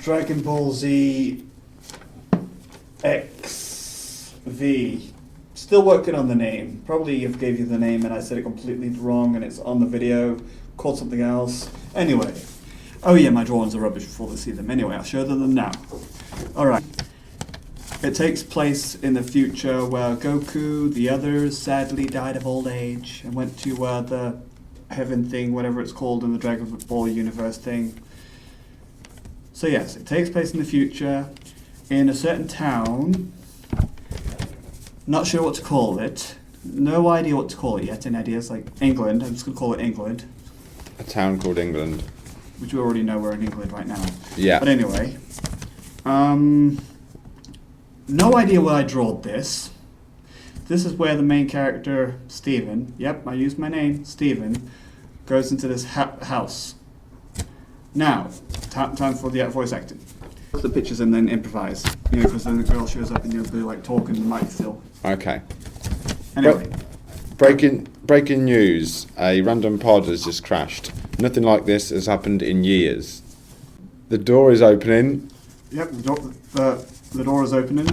Dragon Ball Z XV. Still working on the name. Probably I've gave you the name and I said it completely wrong and it's on the video, called something else. Anyway. Oh yeah, my drawings are rubbish before they see them. Anyway, I'll show them now. Alright. It takes place in the future where Goku, the others, sadly died of old age and went to the heaven thing, whatever it's called in the Dragon Ball universe thing. So yes, it takes place in the future in a certain town. Not sure what to call it. No idea what to call it yet. Any ideas? Like England. I'm just going to call it England. A town called England. Which we already know we're in England right now. Yeah. But anyway. No idea why I drawed this. This is where the main character, Stephen, yep, I used my name, Stephen, goes into this house. Now, time for the voice acting. Put the pictures and then improvise. You know, because then the girl shows up and you'll be like talking and mic still. Okay. Anyway. Breaking news. A random pod has just crashed. Nothing like this has happened in years. The door is opening. Yep, the door is opening.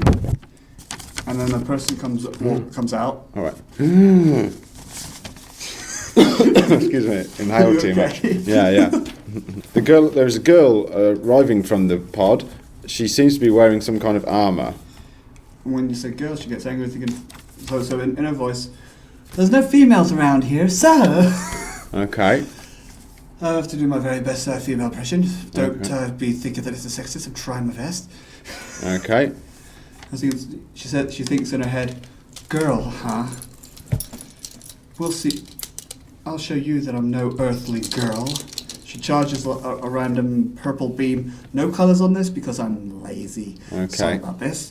And then the person comes out. All right. Excuse me. Inhaled too much. Yeah. There's a girl arriving from the pod. She seems to be wearing some kind of armor. When you say girl, she gets angry, thinking. So in her voice, "There's no females around here, so." Okay. I have to do my very best female impression. Don't be thinking that it's a sexist. I'm trying my best. Okay. She said she thinks in her head, "Girl, huh? We'll see. I'll show you that I'm no earthly girl." She charges a random purple beam. No colours on this because I'm lazy. Okay. Sorry about this.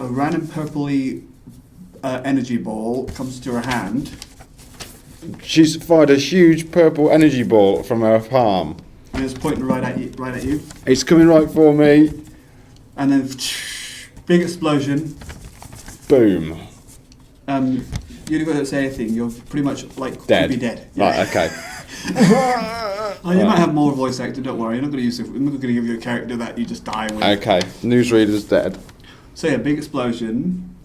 A random purpley energy ball comes to her hand. She's fired a huge purple energy ball from her palm. And it's pointing right at you. It's coming right for me. And then big explosion. Boom. You don't got to say anything. You're pretty much like dead. Could be dead. Yeah. Right. Okay. You might have more voice acting. Don't worry. I'm not going to give you a character that you just die with. Okay. Newsreader's dead. So yeah, big explosion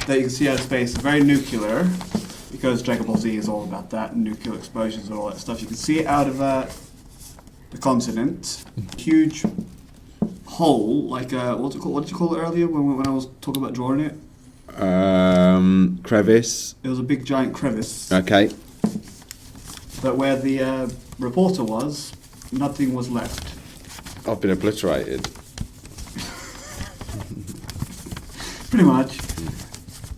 that you can see out of space. Very nuclear, because Dragon Ball Z is all about that, nuclear explosions and all that stuff. You can see it out of the continent. Huge hole, like what's it called? What did you call it earlier when I was talking about drawing it? Crevice. It was a big giant crevice. Okay. But where the reporter was, nothing was left. I've been obliterated. Pretty much.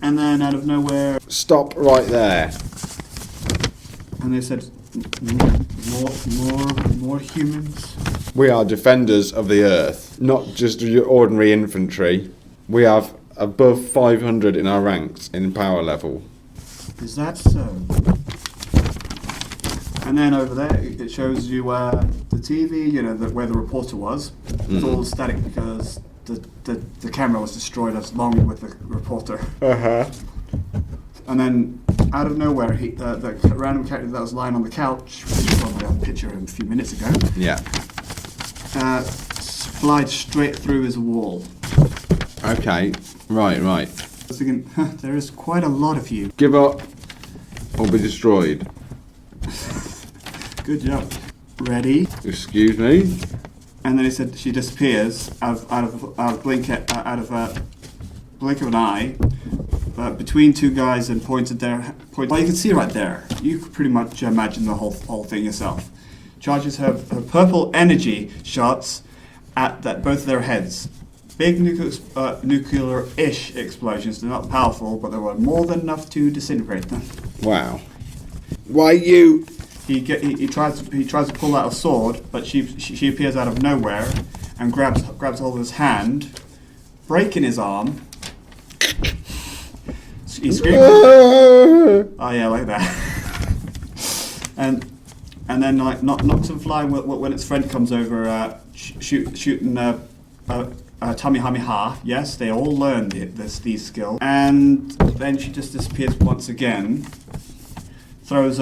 And then out of nowhere... Stop right there. And they said, more humans? We are defenders of the earth, not just your ordinary infantry. We have above 500 in our ranks in power level. Is that so? And then over there, it shows you the TV, you know, where the reporter was. It's all static because the camera was destroyed along with the reporter. Uh-huh. And then, out of nowhere, the random character that was lying on the couch, which was probably on the picture a few minutes ago, slides straight through his wall. Okay, right. I was thinking, there is quite a lot of you. Give up or be destroyed. Good job. Ready? Excuse me? And then he said she disappears out of blink of an eye, between two guys and pointed. Well, you can see right there. You could pretty much imagine the whole thing yourself. Charges her purple energy shots at both of their heads. Big nuclear-ish explosions. They're not powerful, but they were more than enough to disintegrate them. Wow. Why you? He tries to pull out a sword, but she appears out of nowhere and grabs hold of his hand, breaking his arm. He screams. Oh yeah, like that. and then like knocks him flying when its friend comes over, shooting Kamehameha. Yes, they all learned these skills. And then she just disappears once again. Throws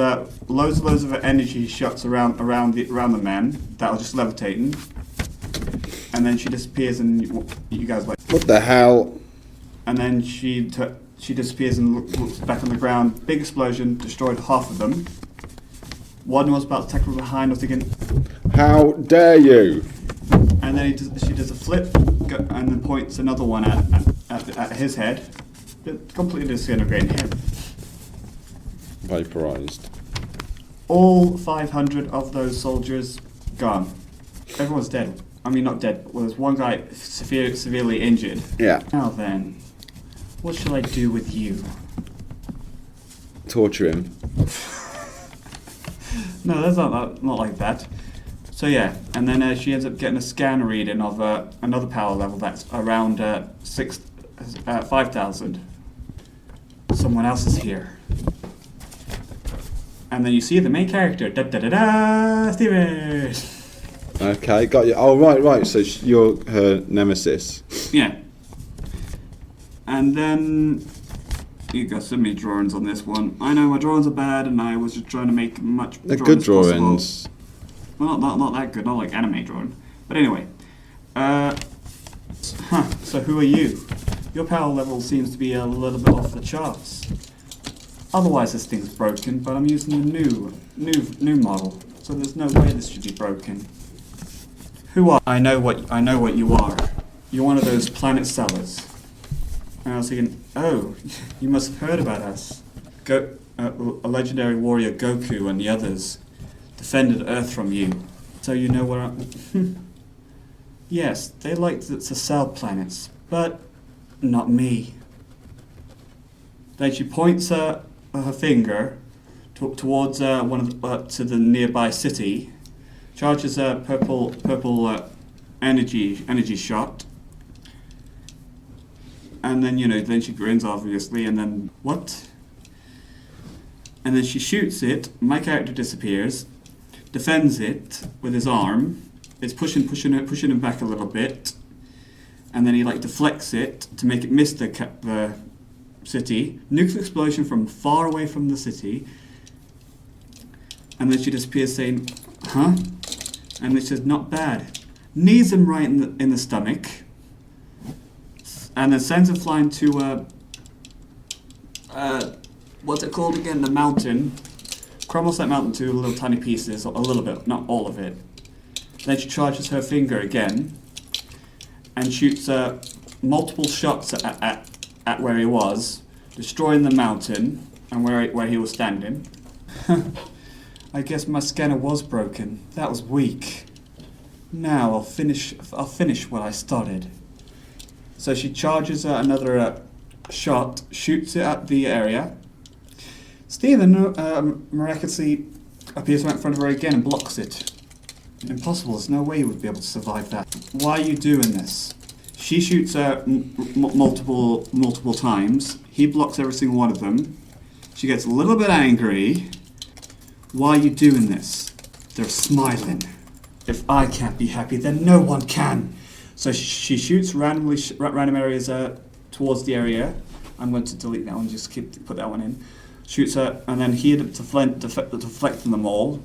loads of energy shots around the men that are just levitating. and then she disappears, and you guys like, What the hell? and then she disappears and looks back on the ground. Big explosion, destroyed half of them. One was about to attack from behind, was thinking, How dare you? and then she does a flip, and then points another one at his head, completely disintegrating him. Vaporized. All 500 of those soldiers gone. Everyone's dead. I mean, not dead. Well, there's one guy severely injured. Yeah. Now then, what shall I do with you? Torture him. No, that's not like that. So yeah, and then she ends up getting a scan reading of another power level that's around 5,000. Someone else is here. And then you see the main character, Steven! Okay, got you. Oh, right. So you're her nemesis. Yeah. And then you got so many drawings on this one. I know my drawings are bad, and I was just trying to make much. They're good drawings. Possible. Well, not that good, not like anime drawing. But anyway, so who are you? Your power level seems to be a little bit off the charts. Otherwise, this thing's broken, but I'm using a new model, so there's no way this should be broken. Who are? I know what you are. You're one of those planet sellers. And I was thinking, oh, you must have heard about us. A legendary warrior Goku and the others defended Earth from you. So you know where I'm... Yes, they like to sell planets, but not me. Then she points her finger towards to the nearby city, charges a purple energy shot, and then then she grins obviously, and then what? And then she shoots it. My character disappears, defends it with his arm. It's pushing him back a little bit, and then he deflects it to make it miss the city. Nuclear explosion from far away from the city, and then she disappears, saying, "Huh?" And then she says, "Not bad." Knees him right in the stomach, and then sends him flying to what's it called again? The mountain. Crumbles that mountain to little tiny pieces, a little bit, not all of it. Then she charges her finger again and shoots multiple shots at where he was, destroying the mountain and where he was standing. I guess my scanner was broken. That was weak. Now I'll finish what I started. So she charges another shot, shoots it at the area. Stephen miraculously appears right in front of her again and blocks it. Impossible, there's no way you would be able to survive that. Why are you doing this? She shoots multiple times. He blocks every single one of them. She gets a little bit angry. Why are you doing this? They're smiling. If I can't be happy, then no one can. So she shoots random areas towards the area. I'm going to delete that one, just put that one in. Shoots her, and then he deflecting them all.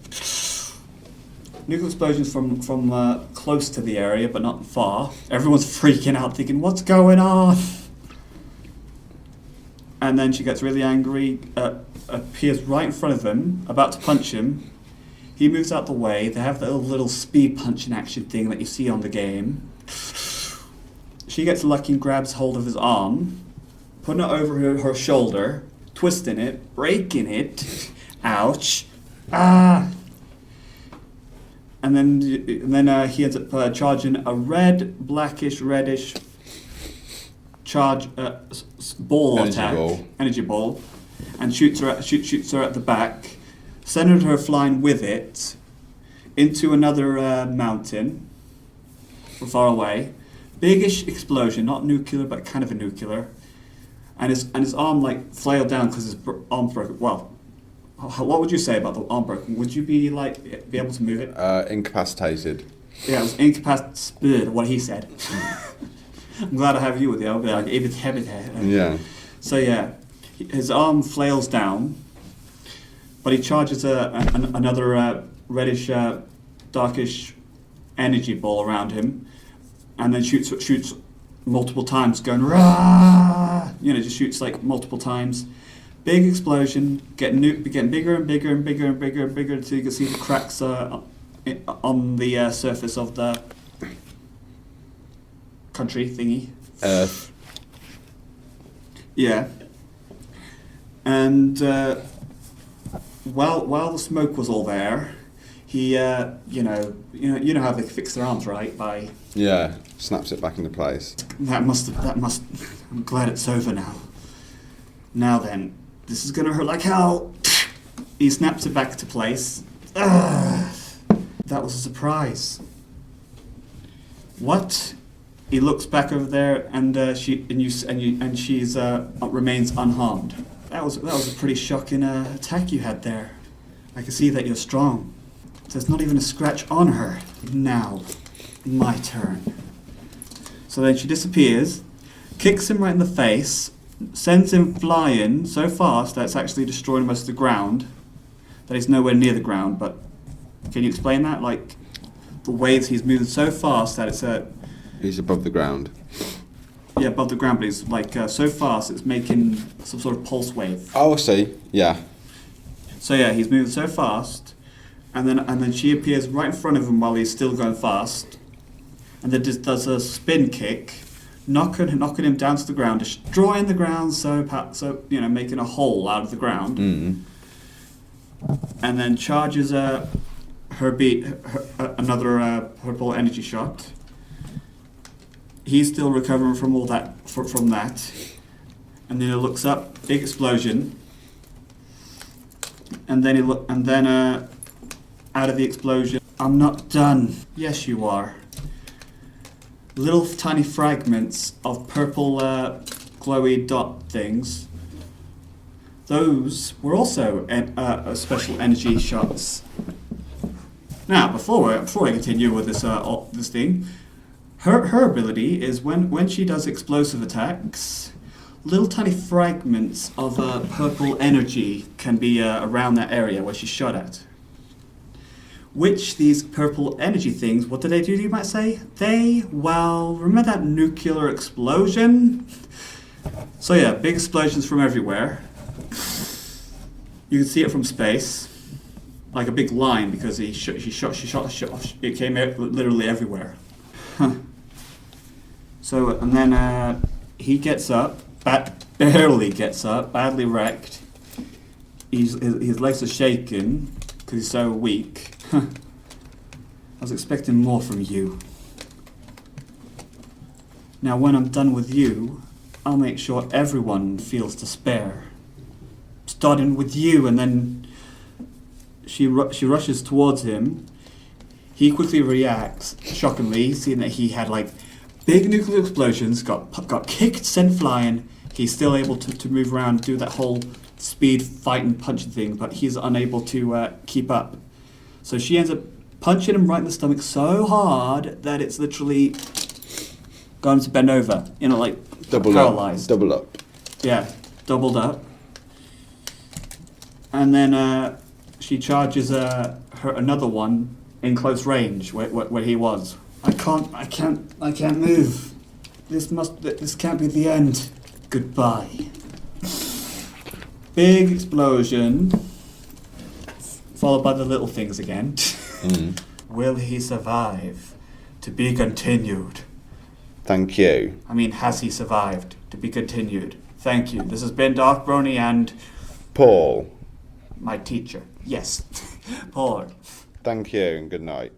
Nuclear explosions from close to the area, but not far. Everyone's freaking out, thinking, "What's going on?" And then she gets really angry, appears right in front of him, about to punch him. He moves out the way. They have the little speed punching action thing that you see on the game. She gets lucky and grabs hold of his arm, putting it over her shoulder, twisting it, breaking it. Ouch. Ah. And then he ends up charging a reddish charge ball energy ball, and shoots her at the back, sending her flying with it into another mountain from far away. Biggish explosion, not nuclear, but kind of a nuclear, and his arm flailed down because his arm's broken. Well, what would you say about the arm broken? Would you be able to move it? Incapacitated. Yeah, it was incapacitated. What he said. I'm glad I have you with you. I'll be like, yeah. So yeah, his arm flails down, but he charges another reddish, darkish energy ball around him, and then shoots multiple times, going rah. Just shoots like multiple times. Big explosion, getting bigger and bigger and bigger and bigger and bigger until you can see the cracks on the surface of the country thingy. Earth. Yeah. And while the smoke was all there, he you know how they fix their arms, right? By snaps it back into place. That must. I'm glad it's over now. Now then, this is gonna hurt like hell. He snaps it back to place. That was a surprise. What? He looks back over there, and she's remains unharmed. That was a pretty shocking attack you had there. I can see that you're strong. There's not even a scratch on her. Now, my turn. So then she disappears, kicks him right in the face, sends him flying so fast that it's actually destroying most of the ground. That he's nowhere near the ground. But can you explain that? Like the waves, he's moving so fast that it's He's above the ground. Yeah, above the ground, but he's like so fast it's making some sort of pulse wave. Oh, I see. Yeah. So yeah, he's moving so fast, and then she appears right in front of him while he's still going fast, and then just does a spin kick, knocking him down to the ground, destroying the ground, so making a hole out of the ground, and then charges another purple energy shot. He's still recovering from all that, from that, and then he looks up, big explosion, and then out of the explosion, I'm not done. Yes, you are. Little tiny fragments of purple glowy dot things. Those were also special energy shots. Now, before I continue with this thing. Her ability is when she does explosive attacks, little tiny fragments of purple energy can be around that area where she's shot at. Which these purple energy things, what do they do, you might say? Remember that nuclear explosion? So yeah, big explosions from everywhere. You can see it from space, like a big line, because she shot, it came out literally everywhere. Huh. So, and then he gets up, barely gets up, badly wrecked. His legs are shaking because he's so weak. I was expecting more from you. Now, when I'm done with you, I'll make sure everyone feels despair. Starting with you, and then she rushes towards him. He quickly reacts, shockingly, seeing that he had like big nuclear explosions, got kicked, sent flying. He's still able to move around, do that whole speed fighting punching thing, but he's unable to keep up. So she ends up punching him right in the stomach so hard that it's literally going to bend over, like paralyzed. Double up. Yeah, doubled up. And then she charges another one in close range where he was. I can't move. This can't be the end. Goodbye. Big explosion, followed by the little things again. Will he survive? To be continued. Thank you. I mean, has he survived? To be continued. Thank you. This has been DarkBrony and Paul. My teacher. Yes. Paul. Thank you and good night.